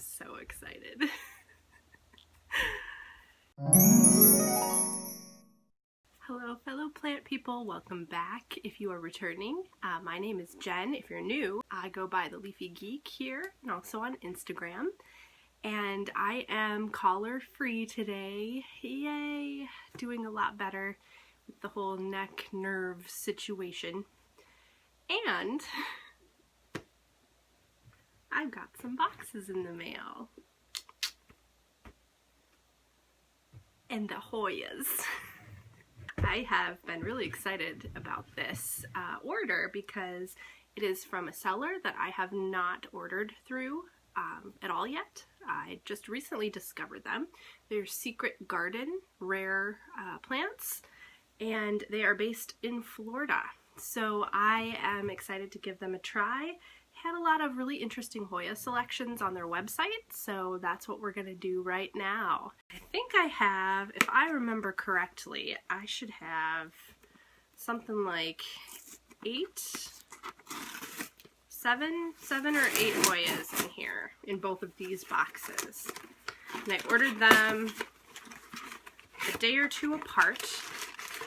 so excited. Hello fellow plant people, welcome back if you are returning. My name is Jen. If you're new, I go by The Leafy Geek here and also on Instagram. And I am collar free today. Yay! Doing a lot better with the whole neck nerve situation. And I've got some boxes in the mail. And the Hoyas. I have been really excited about this order because it is from a seller that I have not ordered through at all yet. I just recently discovered them. They're Secret Garden rare plants, and they are based in Florida. So I am excited to give them a try. Had a lot of really interesting Hoya selections on their website, so that's what we're going to do right now. I think I have, if I remember correctly, I should have something like seven or eight Hoyas in here in both of these boxes. And I ordered them a day or two apart,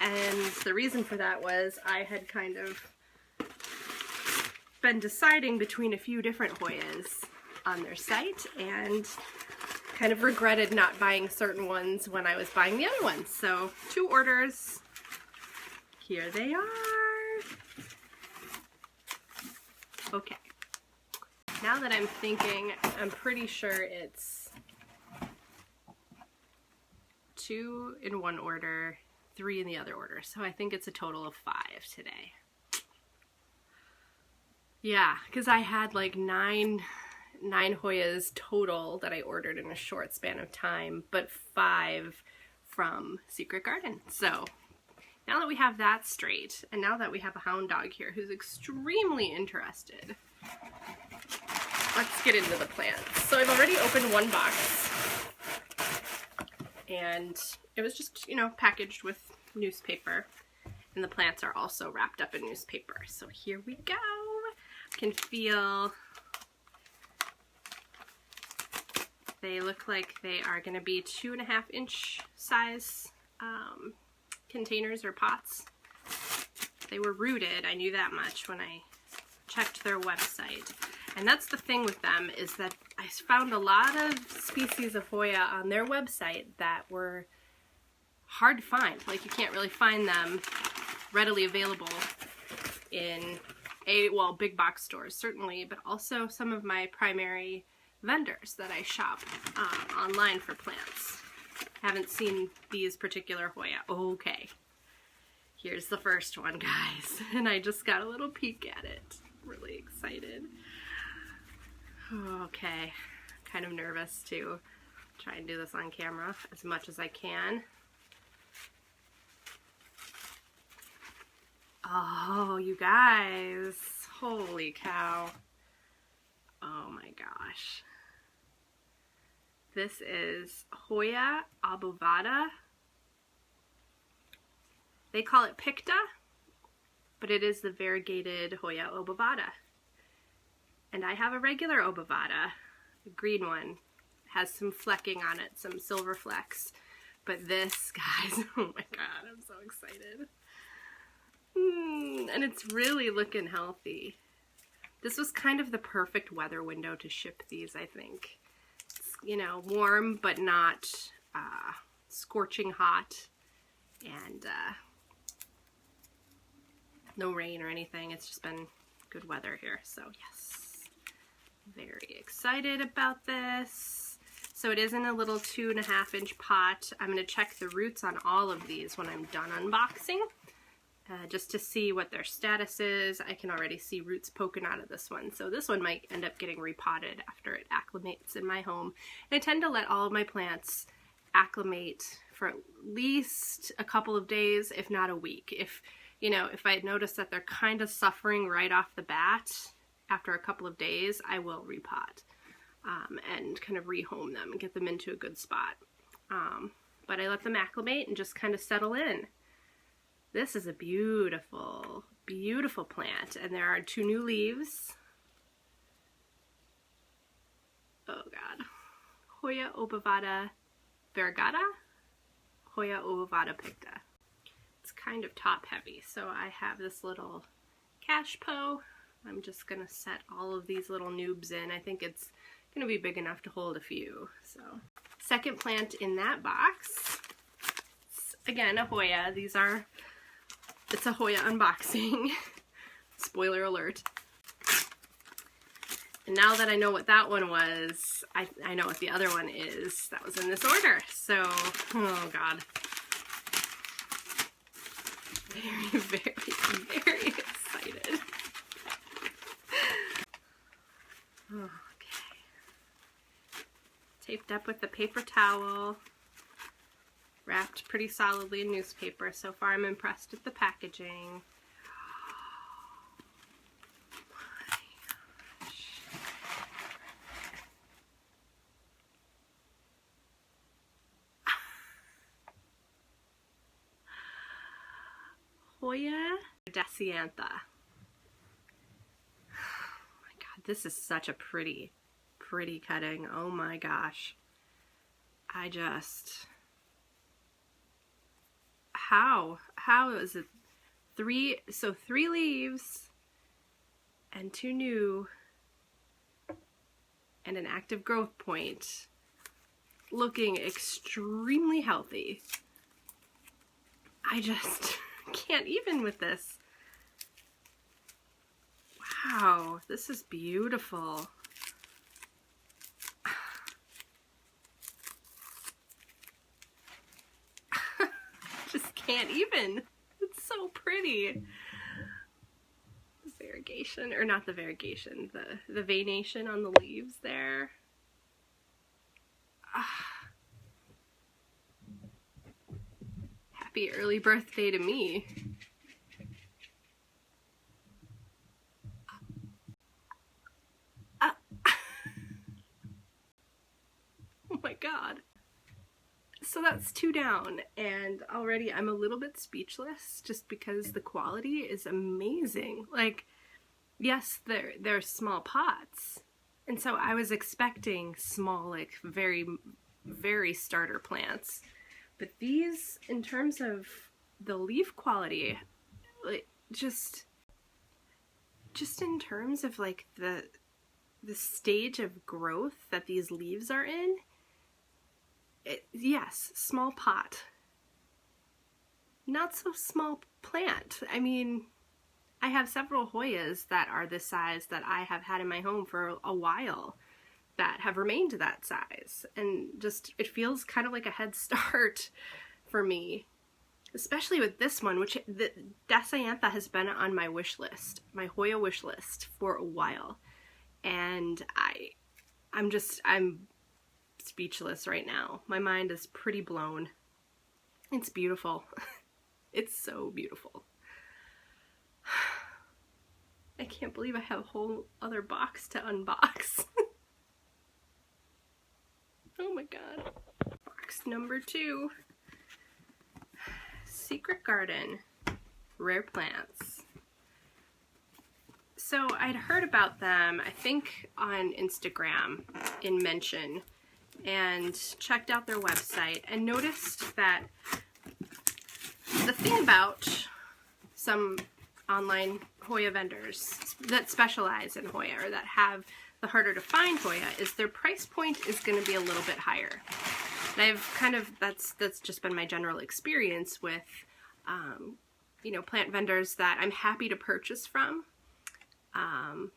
and the reason for that was I had kind of been deciding between a few different Hoyas on their site and kind of regretted not buying certain ones when I was buying the other ones. So 2 orders, here they are. Okay, now that I'm thinking, I'm pretty sure it's 2 in one order, 3 in the other order. So I think it's a total of 5 today. Yeah, because I had like nine Hoyas total that I ordered in a short span of time, but 5 from Secret Garden. So now that we have that straight, and now that we have a hound dog here who's extremely interested, let's get into the plants. So I've already opened one box, and it was just, you know, packaged with newspaper, and the plants are also wrapped up in newspaper. So here we go. Can feel they look like they are going to be 2.5-inch size containers or pots. They were rooted, I knew that much when I checked their website. And that's the thing with them, is that I found a lot of species of Hoya on their website that were hard to find. Like, you can't really find them readily available in well, big box stores certainly, but also some of my primary vendors that I shop online for plants. Haven't seen these particular Hoya. Okay, here's the first one, guys, and I just got a little peek at it. Really excited. Okay, kind of nervous to try and do this on camera as much as I can. Oh, you guys, holy cow. Oh my gosh. This is Hoya obovata. They call it picta, but it is the variegated Hoya obovata. And I have a regular obovata, the green one. It has some flecking on it, some silver flecks. But this, guys, oh my god, I'm so excited. And it's really looking healthy. This was kind of the perfect weather window to ship these, I think. It's, you know, warm but not scorching hot, and no rain or anything. It's just been good weather here, so yes. Very excited about this. So it is in a little 2.5-inch pot. I'm going to check the roots on all of these when I'm done unboxing. Just to see what their status is. I can already see roots poking out of this one. So this one might end up getting repotted after it acclimates in my home. And I tend to let all of my plants acclimate for at least a couple of days, if not a week. If, you know, if I notice that they're kind of suffering right off the bat, after a couple of days, I will repot and kind of rehome them and get them into a good spot. But I let them acclimate and just kind of settle in. This is a beautiful, beautiful plant, and there are 2 new leaves. Oh God. Hoya obovata variegata, Hoya obovata picta. It's kind of top heavy, so I have this little cash po. I'm just gonna set all of these little noobs in. I think it's gonna be big enough to hold a few. So, second plant in that box, it's, again, a Hoya. It's a Hoya unboxing. Spoiler alert. And now that I know what that one was, I know what the other one is. That was in this order. So, oh God. Very, very, very excited. Okay. Taped up with the paper towel. Wrapped pretty solidly in newspaper. So far I'm impressed with the packaging. Hoya daciantha. Oh my God, this is such a pretty cutting. Oh my gosh. How is it three leaves and 2 new and an active growth point, looking extremely healthy. I just can't even with this. Wow, this is beautiful. Just can't even. It's so pretty. The variegation, or not the variegation, the veination on the leaves there. Happy early birthday to me. Oh my God. So that's 2 down, and already I'm a little bit speechless just because the quality is amazing. Like, yes, they're small pots, and so I was expecting small, like very, very starter plants. But these, in terms of the leaf quality, like just in terms of like the stage of growth that these leaves are in, yes, small pot. Not so small plant. I mean, I have several Hoyas that are this size that I have had in my home for a while that have remained that size, and just it feels kind of like a head start for me, especially with this one, which the daciantha has been on my wish list, my Hoya wish list for a while, and I'm speechless right now. My mind is pretty blown. It's beautiful. It's so beautiful. I can't believe I have a whole other box to unbox. Oh my God. Box number 2. Secret Garden, rare plants. So I'd heard about them, I think on Instagram in mention, and checked out their website and noticed that the thing about some online Hoya vendors that specialize in Hoya, or that have the harder to find Hoya, is their price point is going to be a little bit higher. And I've kind of, that's just been my general experience with, you know, plant vendors that I'm happy to purchase from,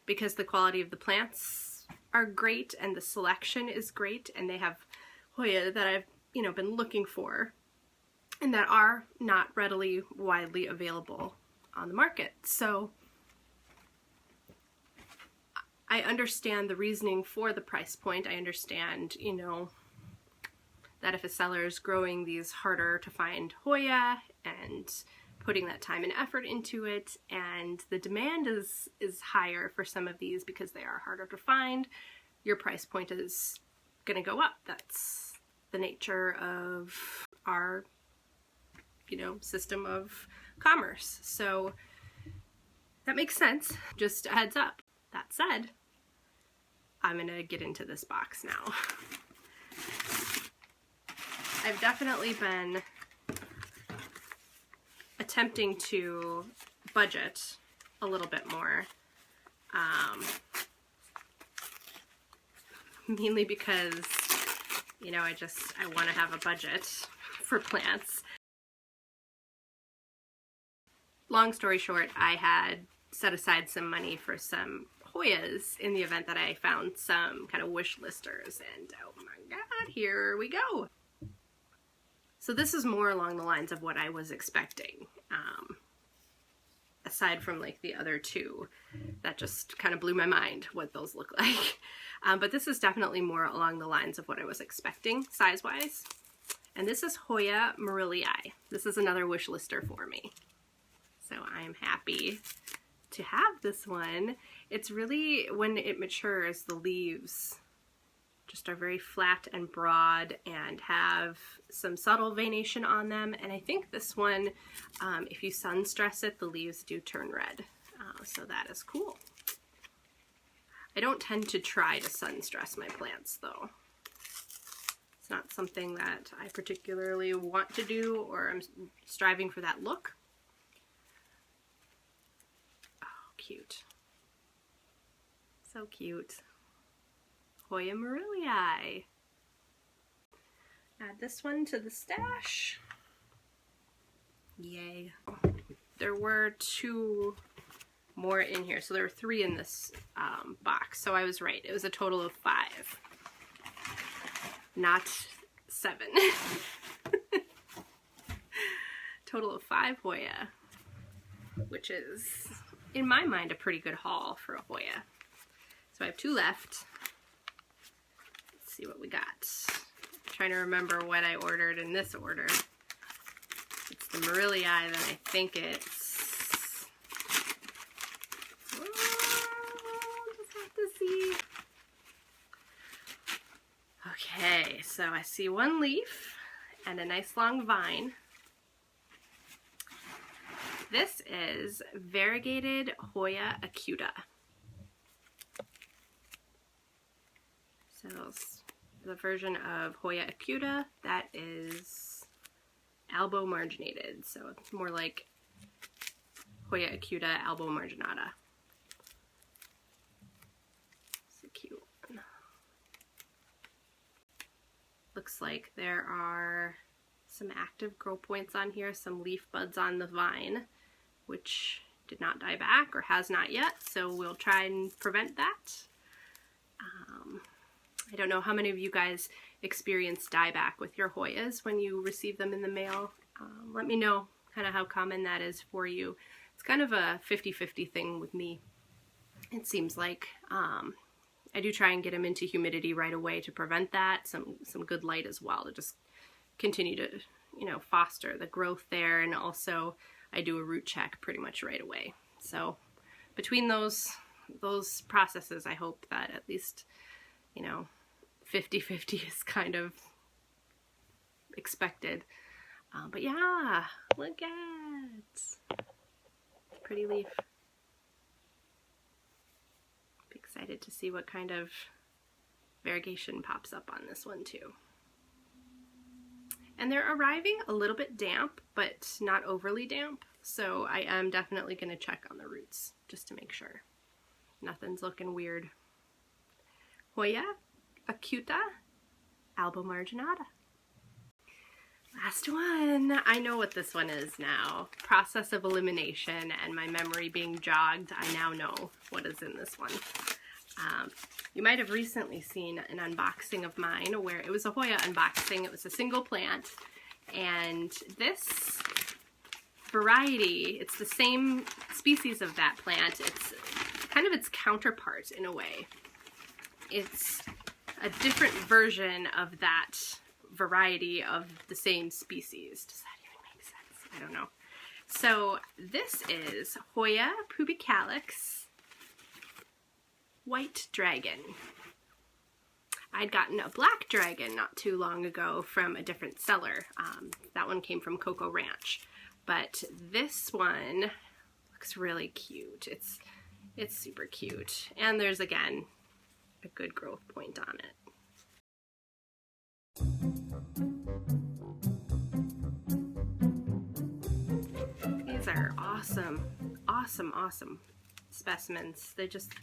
because the quality of the plants are great and the selection is great, and they have Hoya that I've, you know, been looking for and that are not readily widely available on the market. So I understand the reasoning for the price point. I understand, you know, that if a seller is growing these harder to find Hoya and putting that time and effort into it, and the demand is higher for some of these because they are harder to find, your price point is going to go up. That's the nature of our, you know, system of commerce. So that makes sense. Just a heads up. That said, I'm going to get into this box now. I've definitely been attempting to budget a little bit more, mainly because, you know, I want to have a budget for plants. Long story short, I had set aside some money for some Hoyas in the event that I found some kind of wish listers, and oh my god, here we go. So this is more along the lines of what I was expecting, aside from like the other two that just kind of blew my mind what those look like. But this is definitely more along the lines of what I was expecting size-wise. And this is Hoya Morillii. This is another wish lister for me. So I'm happy to have this one. It's really, when it matures, the leaves just are very flat and broad and have some subtle veination on them. And I think this one, if you sun stress it, the leaves do turn red. So that is cool. I don't tend to try to sun stress my plants though. It's not something that I particularly want to do, or I'm striving for that look. Oh, cute. So cute. Hoya Morillii. Add this one to the stash. Yay. There were 2 more in here, so there were 3 in this box, so I was right. It was a total of 5, not 7. Total of 5 Hoya, which is, in my mind, a pretty good haul for a Hoya. So I have 2 left. Let's see what we got. I'm trying to remember what I ordered in this order. It's the Morillii, then I think it's... Just have to see. Okay, so I see 1 leaf and a nice long vine. This is variegated Hoya acuta. So the version of Hoya acuta that is albo-marginated. So it's more like Hoya acuta albo-marginata. It's a cute one. Looks like there are some active grow points on here, some leaf buds on the vine, which did not die back or has not yet, so we'll try and prevent that. I don't know how many of you guys experience dieback with your Hoyas when you receive them in the mail. Let me know kind of how common that is for you. It's kind of a 50-50 thing with me, it seems like. I do try and get them into humidity right away to prevent that, some good light as well to just continue to, you know, foster the growth there, and also I do a root check pretty much right away. So between those processes, I hope that at least, you know, 50-50 is kind of expected. But yeah, look at pretty leaf. Be excited to see what kind of variegation pops up on this one too. And they're arriving a little bit damp, but not overly damp. So I am definitely going to check on the roots just to make sure nothing's looking weird. Hoya acuta albo-marginata. Last one. I know what this one is now. Process of elimination and my memory being jogged. I now know what is in this one. You might have recently seen an unboxing of mine where it was a Hoya unboxing. It was a single plant, and this variety, it's the same species of that plant. It's kind of its counterpart in a way. It's a different version of that variety of the same species. Does that even make sense? I don't know. So this is Hoya pubicalix White Dragon. I'd gotten a black dragon not too long ago from a different seller. That one came from Coco Ranch. But this one looks really cute. It's super cute. And there's, again, a good growth point on it. awesome, awesome, awesome specimens. They just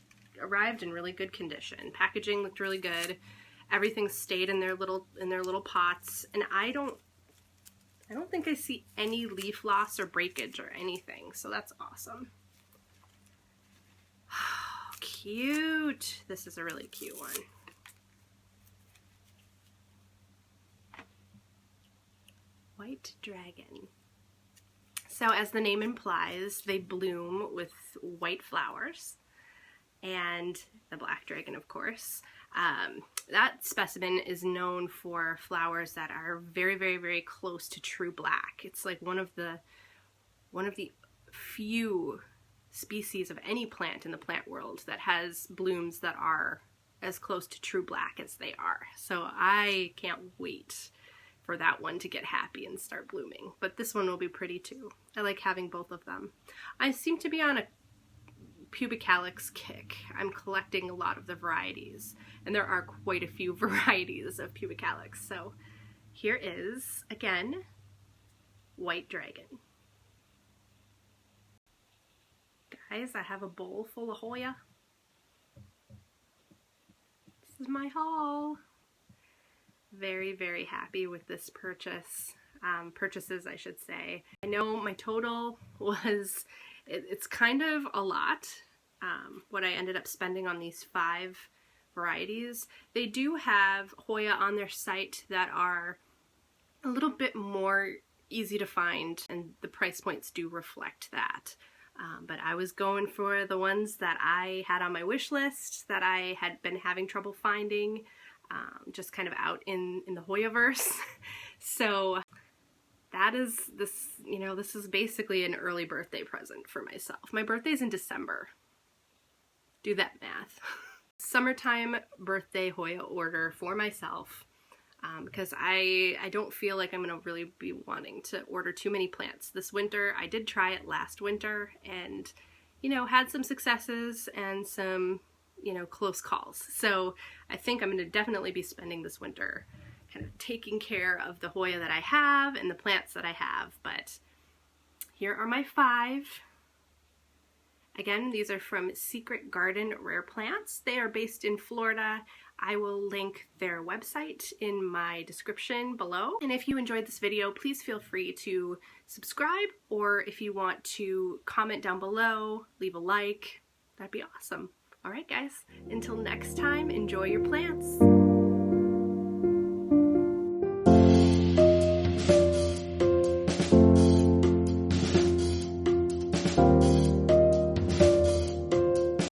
arrived in really good condition. Packaging looked really good. Everything stayed in their little pots, and I don't think I see any leaf loss or breakage or anything, so that's awesome. Oh, cute. This is a really cute one. White dragon. So as the name implies, they bloom with white flowers, and the black dragon, of course. That specimen is known for flowers that are very, very, very close to true black. It's like one of the few species of any plant in the plant world that has blooms that are as close to true black as they are. So I can't wait for that one to get happy and start blooming. But this one will be pretty too. I like having both of them. I seem to be on a pubic calyx kick. I'm collecting a lot of the varieties, and there are quite a few varieties of pubic calyx. So here is, again, white dragon. Guys, I have a bowl full of Hoya. This is my haul. Very, very happy with this purchase. Purchases, I should say. I know my total was, it's kind of a lot, what I ended up spending on these 5 varieties. They do have Hoya on their site that are a little bit more easy to find, and the price points do reflect that. But I was going for the ones that I had on my wish list that I had been having trouble finding, just kind of out in the Hoyaverse. So that is this, you know, this is basically an early birthday present for myself. My birthday's in December. Do that math. Summertime birthday Hoya order for myself, because I don't feel like I'm gonna really be wanting to order too many plants this winter. I did try it last winter and, you know, had some successes and some, you know, close calls. So I think I'm going to definitely be spending this winter kind of taking care of the Hoya that I have and the plants that I have. But here are my 5. Again, these are from Secret Garden Rare Plants. They are based in Florida. I will link their website in my description below. And if you enjoyed this video, please feel free to subscribe, or if you want to comment down below, leave a like, that'd be awesome. All right, guys, until next time, enjoy your plants.